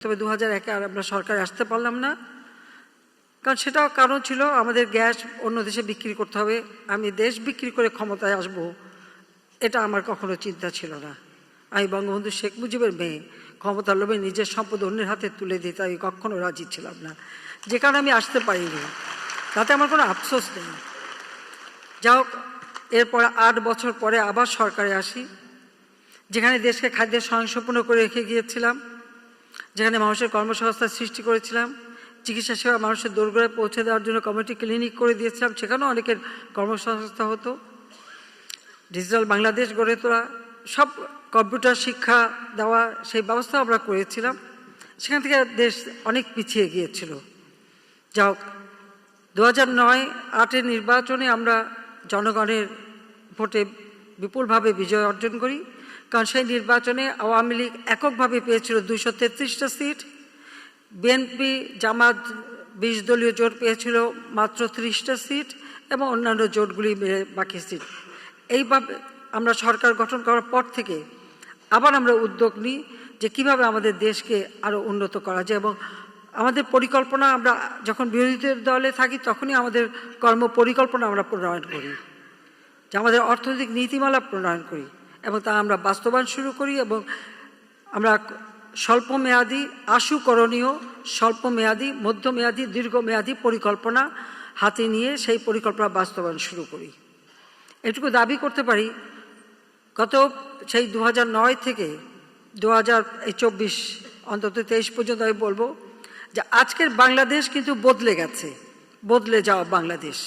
তবে 2001-এ আর আমরা সরকারে আসতে পারলাম না, কারণ সেটাও কারণ ছিল আমাদের গ্যাস অন্য দেশে বিক্রি করতে হবে। আমি দেশ বিক্রি করে ক্ষমতায় আসব, এটা আমার কখনো চিন্তা ছিল না। আমি বঙ্গবন্ধু শেখ মুজিবের মেয়ে, ক্ষমতার লোভে নিজের সম্পদ অন্যের হাতে তুলে দিতে আমি কখনো রাজি ছিলাম না, যে কারণে আমি আসতে পারিনি। তাতে আমার কোনো আফসোস নেই। যা হোক, এরপর 8 বছর পরে আবার সরকারে আসি, যেখানে দেশকে খাদ্যের স্বয়ংসম্পূর্ণ করে রেখে গিয়েছিলাম, যেখানে মানুষের কর্মসংস্থান সৃষ্টি করেছিলাম, চিকিৎসা সেবা মানুষের দোরগোড়ায় পৌঁছে দেওয়ার জন্য কমিউনিটি ক্লিনিক করে দিয়েছিলাম, সেখানেও অনেকের কর্মসংস্থান হতো। ডিজিটাল বাংলাদেশ গড়ে তোলা, সব কম্পিউটার শিক্ষা দেওয়া, সেই ব্যবস্থা আমরা করেছিলাম। সেখান থেকে দেশ অনেক পিছিয়ে গিয়েছিল। যা হোক, 2009-8-এর নির্বাচনে আমরা জনগণের ভোটে বিপুলভাবে বিজয় অর্জন করি, কারণ সেই নির্বাচনে আওয়ামী লীগ এককভাবে পেয়েছিল 233টা সিট, বিএনপি জামাত 20 দলীয় জোট পেয়েছিল মাত্র 30টা সিট, এবং অন্যান্য জোটগুলি মিলে বাকি সিট। এইভাবে আমরা সরকার গঠন করার পর থেকে আবার আমরা উদ্যোগ নিই যে কীভাবে আমাদের দেশকে আরও উন্নত করা যায়, এবং আমাদের পরিকল্পনা, আমরা যখন বিরোধী দলে থাকি তখনই আমাদের কর্ম পরিকল্পনা আমরা প্রণয়ন করি, যে আমাদের অর্থনৈতিক নীতিমালা প্রণয়ন করি, এবং তা আমরা বাস্তবায়ন শুরু করি। এবং আমরা স্বল্পমেয়াদী, আশু করণীয়, স্বল্পমেয়াদী, মধ্যমেয়াদী, দীর্ঘমেয়াদী পরিকল্পনা হাতে নিয়ে সেই পরিকল্পনা বাস্তবায়ন শুরু করি। এটুকু দাবি করতে পারি, গত সেই 2009 থেকে 2024 অন্তত 23 পর্যন্ত আমি বলবো যে আজকের বাংলাদেশ কিন্তু বদলে গেছে, বদলে যাওয়া বাংলাদেশ।